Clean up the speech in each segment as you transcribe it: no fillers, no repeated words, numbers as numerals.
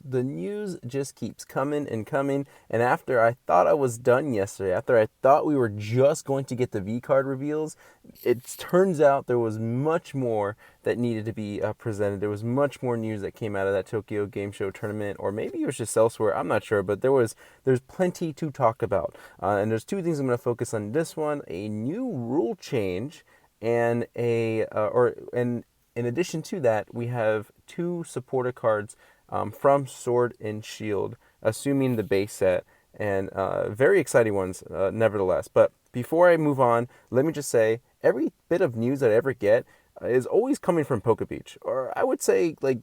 the news just keeps coming and coming. And after I thought I was done yesterday, after I thought we were just going to get the V card reveals, it turns out there was much more that needed to be presented. There was much more news that came out of that Tokyo Game Show tournament, or maybe it was just elsewhere. I'm not sure, but there's plenty to talk about. And there's two things I'm going to focus on this one: a new rule change, and in addition to that, we have two supporter cards from Sword and Shield, assuming the base set, and very exciting ones, nevertheless. But before I move on, let me just say every bit of news that I ever get is always coming from Poke Beach, or I would say like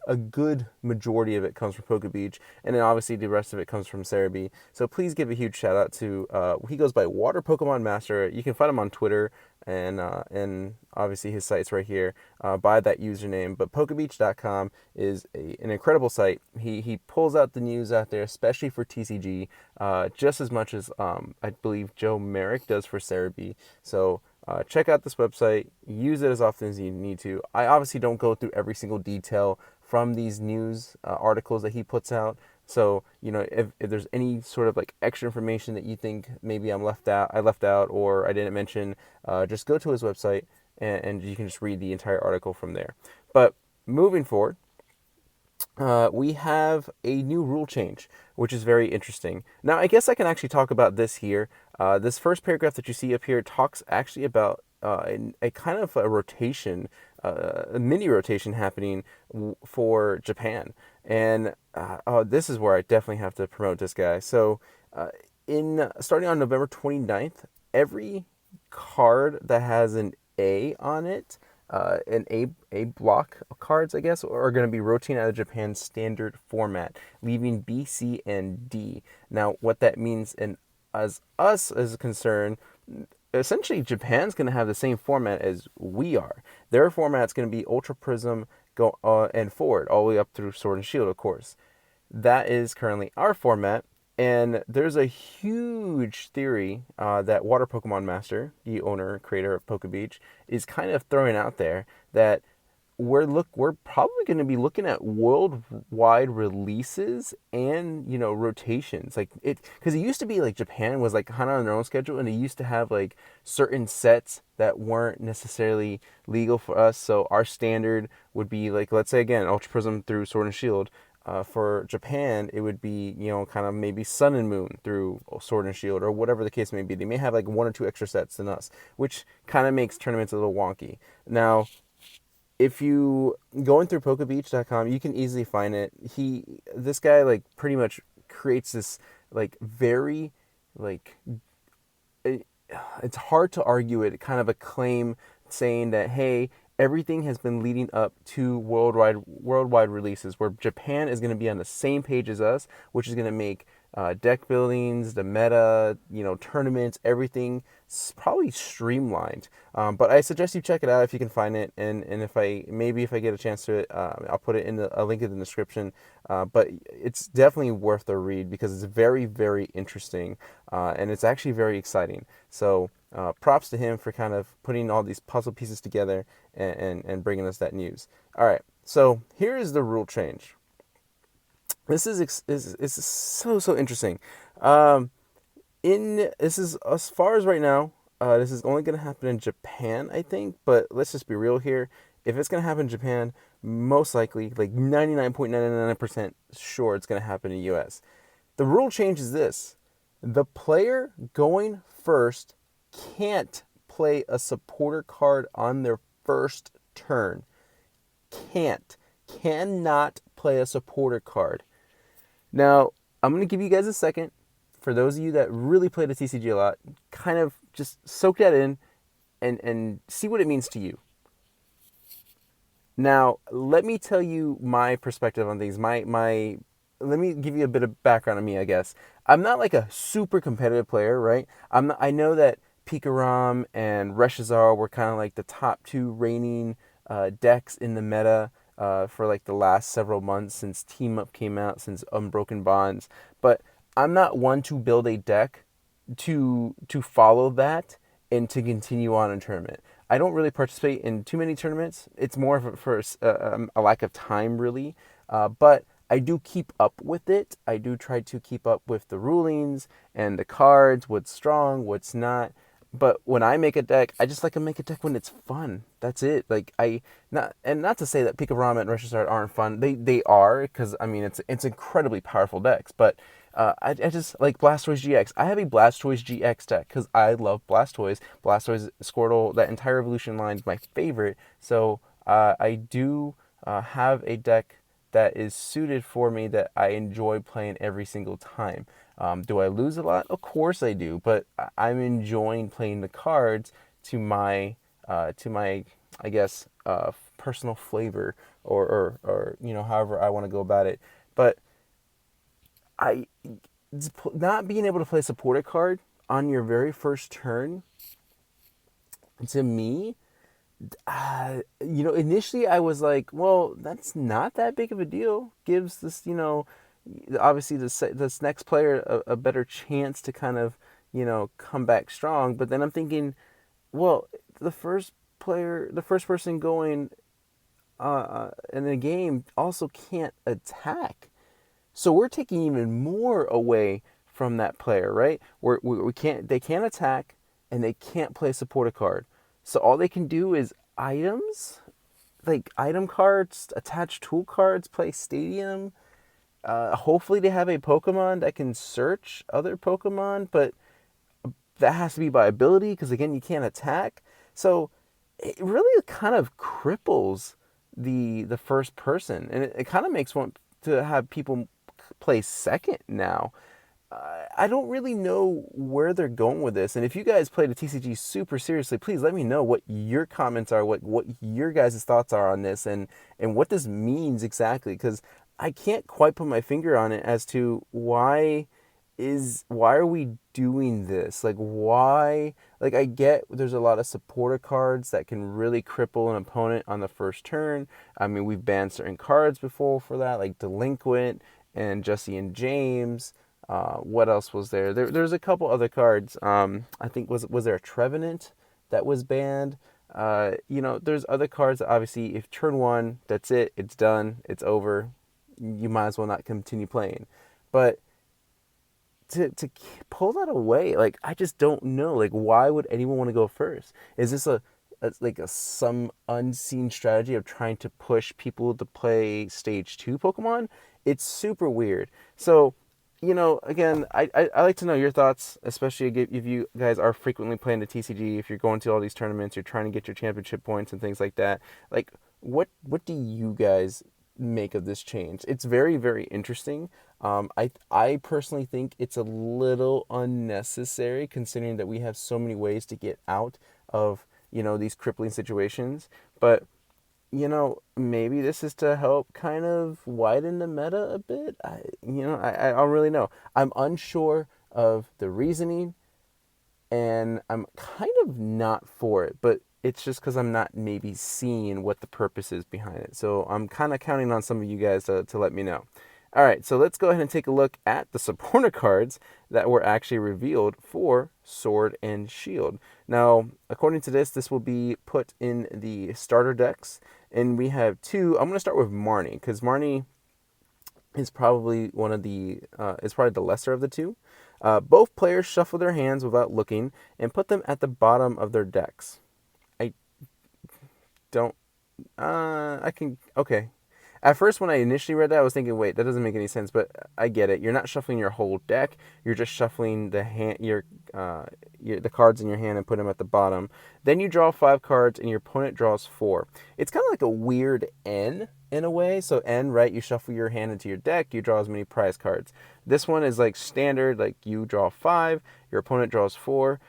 a good majority of it comes from Poke Beach, and then obviously the rest of it comes from Cerebi. So please give a huge shout out to he goes by Water Pokemon Master. You can find him on Twitter and obviously his site's right here by that username. But Pokebeach.com is an incredible site. He pulls out the news out there, especially for TCG, just as much as I believe Joe Merrick does for Cerebi. So check out this website. Use it as often as you need to. I obviously don't go through every single detail from these news articles that he puts out. So, if there's any sort of like extra information that you think maybe I left out, or I didn't mention, just go to his website and you can just read the entire article from there. But moving forward, we have a new rule change, which is very interesting. Now, I guess I can actually talk about this here. This first paragraph that you see up here talks actually about a kind of a rotation, a mini rotation happening for Japan. And this is where I definitely have to promote this guy. So, in starting on November 29th, every card that has an A on it, an A block of cards, I guess, are going to be rotating out of Japan's standard format, leaving B, C, and D. Now, what that means, and as us is concerned, essentially Japan's going to have the same format as we are. Their format's going to be Ultra Prism and forward, all the way up through Sword and Shield, of course. That is currently our format. And there's a huge theory that Water Pokemon Master, the owner creator of Poke Beach, is kind of throwing out there that we're probably going to be looking at worldwide releases and rotations, like it, because it used to be like Japan was like kind of on their own schedule, and it used to have like certain sets that weren't necessarily legal for us. So our standard would be like, let's say again, Ultra Prism through Sword and Shield. For Japan, it would be, kind of maybe Sun and Moon through Sword and Shield, or whatever the case may be. They may have like one or two extra sets than us, which kind of makes tournaments a little wonky. Now, if you going through Pokebeach.com, you can easily find it. This guy like pretty much creates this like very like it's hard to argue it, kind of a claim saying that, hey, everything has been leading up to worldwide releases where Japan is going to be on the same page as us, which is going to make deck buildings, the meta, tournaments, everything probably streamlined. But I suggest you check it out if you can find it, and if I get a chance to it, I'll put it in a link in the description. But it's definitely worth a read because it's very, very interesting, and it's actually very exciting. So props to him for kind of putting all these puzzle pieces together and bringing us that news. All right, so here is the rule change. This is so interesting. This is as far as right now. This is only going to happen in Japan, I think. But let's just be real here. If it's going to happen in Japan, most likely, like 99.999% sure, it's going to happen in the U.S. The rule change is this: the player going first can't play a supporter card on their first turn. Cannot play a supporter card. Now, I'm going to give you guys a second. For those of you that really play the TCG a lot, kind of just soak that in and see what it means to you. Now, let me tell you my perspective on things. Let me give you a bit of background on me, I guess. I'm not like a super competitive player, right? I know that Pikarom and Reshizar were kind of like the top two reigning decks in the meta for like the last several months since Team Up came out, since Unbroken Bonds. But I'm not one to build a deck to follow that and to continue on in tournament. I don't really participate in too many tournaments. It's more for a lack of time, really. But I do keep up with it. I do try to keep up with the rulings and the cards, what's strong, what's not. But when I make a deck, I just like to make a deck when it's fun. That's it. Like not to say that Pika Rama and Rush Start aren't fun. They are, because I mean it's incredibly powerful decks. But I just like Blastoise GX. I have a Blastoise GX deck because I love Blastoise. Blastoise, Squirtle, that entire evolution line is my favorite. So I do have a deck that is suited for me that I enjoy playing every single time. Do I lose a lot? Of course I do, but I'm enjoying playing the cards to my I guess personal flavor, or however I want to go about it. But I not being able to play a supporter card on your very first turn, to me, initially I was like, well, that's not that big of a deal. Gives this, obviously this next player a better chance to kind of, come back strong. But then I'm thinking, well, the first person going in the game also can't attack. So we're taking even more away from that player, right? We can't, they can't attack, and they can't play support a card. So all they can do is items, like item cards, attach tool cards, play stadium. Hopefully they have a Pokemon that can search other Pokemon, but that has to be by ability, because again, you can't attack. So it really kind of cripples the first person, and it kind of makes one to have people play second now. I don't really know where they're going with this. And if you guys play the TCG super seriously, please let me know what your comments are, what your guys' thoughts are on this, and what this means exactly. Because I can't quite put my finger on it as to why are we doing this? Like, why? Like, I get there's a lot of supporter cards that can really cripple an opponent on the first turn. I mean, we've banned certain cards before for that, like Delinquent and Jesse and James. What else was there? There's a couple other cards. I think was there a Trevenant that was banned? There's other cards that obviously, if turn one, that's it. It's done. It's over. You might as well not continue playing. But to pull that away, like, I just don't know. Like, why would anyone want to go first? Is this like some unseen strategy of trying to push people to play stage 2 Pokemon? It's super weird. So, again, I like to know your thoughts, especially if you guys are frequently playing the TCG, if you're going to all these tournaments, you're trying to get your championship points and things like that. Like, what do you guys make of this change? It's very, very interesting. I personally think it's a little unnecessary, considering that we have so many ways to get out of, these crippling situations. But, maybe this is to help kind of widen the meta a bit. I don't really know. I'm unsure of the reasoning, and I'm kind of not for it, but it's just because I'm not maybe seeing what the purpose is behind it. So I'm kind of counting on some of you guys to let me know. All right, so let's go ahead and take a look at the supporter cards that were actually revealed for Sword and Shield. Now, according to this will be put in the starter decks, and we have two. I'm going to start with Marnie, because Marnie is probably the lesser of the two. Both players shuffle their hands without looking and put them at the bottom of their decks. I don't. Okay. At first, when I initially read that, I was thinking, wait, that doesn't make any sense, but I get it. You're not shuffling your whole deck. You're just shuffling the cards in your hand and put them at the bottom. Then you draw 5 cards, and your opponent draws 4. It's kind of like a weird N in a way. So N, right? You shuffle your hand into your deck. You draw as many prize cards. This one is like standard. Like, you draw 5. Your opponent draws 4.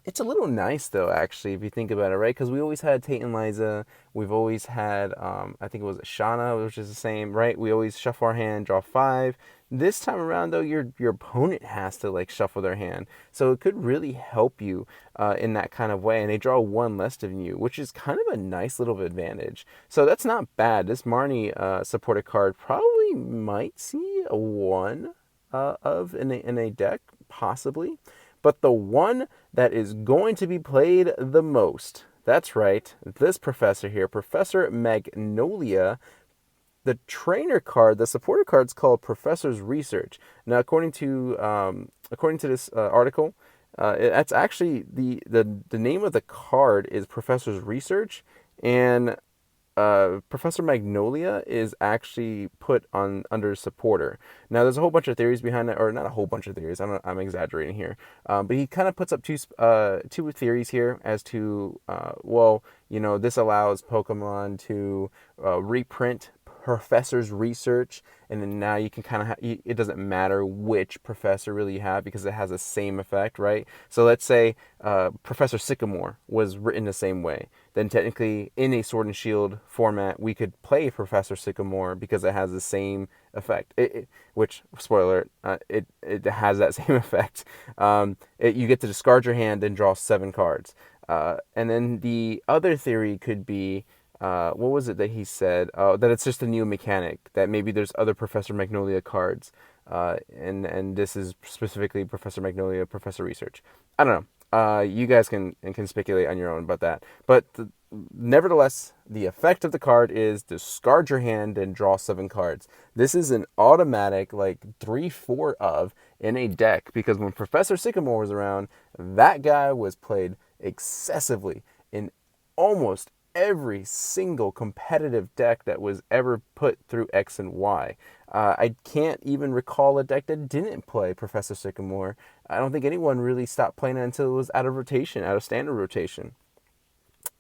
It's a little nice, though, actually, if you think about it, right? Because we always had Tate and Liza. We've always had, I think it was Shauna, which is the same, right? We always shuffle our hand, draw 5. This time around, though, your opponent has to, like, shuffle their hand. So it could really help you in that kind of way. And they draw 1 less than you, which is kind of a nice little advantage. So that's not bad. This Marnie supported card probably might see a 1 of in a deck, possibly. But the one that is going to be played the most, that's right, this professor here, Professor Magnolia, the trainer card, the supporter card, is called Professor's Research. Now, according to this article, that's actually the name of the card is Professor's Research, and Professor Magnolia is actually put on under supporter. Now, there's a whole bunch of theories behind that, or not a whole bunch of theories. I'm exaggerating here, but he kind of puts up two theories here as to well, this allows Pokemon to reprint Professor's Research, and then now you can kind of it doesn't matter which professor really you have because it has the same effect, right? So let's say Professor Sycamore was written the same way, then technically in a Sword and Shield format we could play Professor Sycamore because it has the same effect. Which, spoiler, it has that same effect. You get to discard your hand and draw 7 cards. And then the other theory could be, what was it that he said? That it's just a new mechanic. That maybe there's other Professor Magnolia cards, and this is specifically Professor Magnolia, Professor Research. I don't know. You guys can speculate on your own about that. But nevertheless, the effect of the card is discard your hand and draw 7 cards. This is an automatic, like 3-4 of in a deck, because when Professor Sycamore was around, that guy was played excessively in almost every single competitive deck that was ever put through X and Y. I can't even recall a deck that didn't play Professor Sycamore. I don't think anyone really stopped playing it until it was out of rotation, out of standard rotation.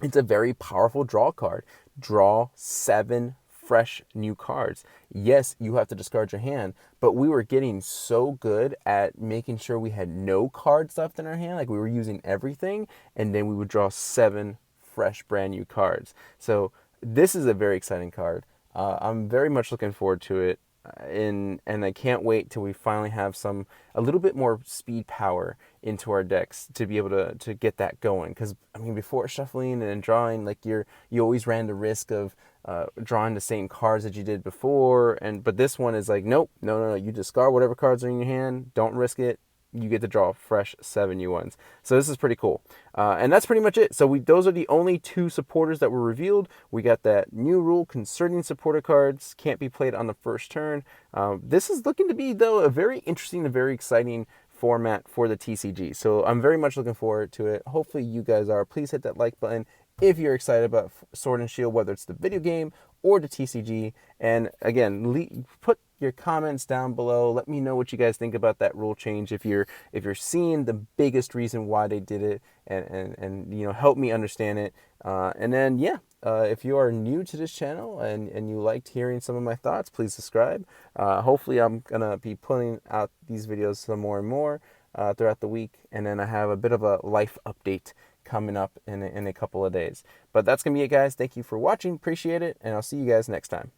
It's a very powerful draw card. Draw 7 fresh new cards. Yes, you have to discard your hand, but we were getting so good at making sure we had no cards left in our hand, like we were using everything, and then we would draw 7 fresh brand new cards. So this is a very exciting card. I'm very much looking forward to it, and I can't wait till we finally have a little bit more speed power into our decks to be able to get that going. Because I mean, before shuffling and drawing, like you always ran the risk of drawing the same cards that you did before, but this one is like, nope, no, you discard whatever cards are in your hand, don't risk it, you get to draw fresh 7 new ones. So this is pretty cool. And that's pretty much it. So those are the only 2 supporters that were revealed. We got that new rule concerning supporter cards can't be played on the first turn. This is looking to be, though, a very interesting and very exciting format for the TCG. So I'm very much looking forward to it. Hopefully you guys are. Please hit that like button if you're excited about Sword and Shield, whether it's the video game or the TCG. And again, put your comments down below. Let me know what you guys think about that rule change. If you're seeing the biggest reason why they did it, and help me understand it. And then if you are new to this channel and you liked hearing some of my thoughts, please subscribe. Hopefully I'm gonna be putting out these videos some more and more throughout the week, and then I have a bit of a life update coming up in a couple of days. But that's gonna be it, guys. Thank you for watching. Appreciate it, and I'll see you guys next time.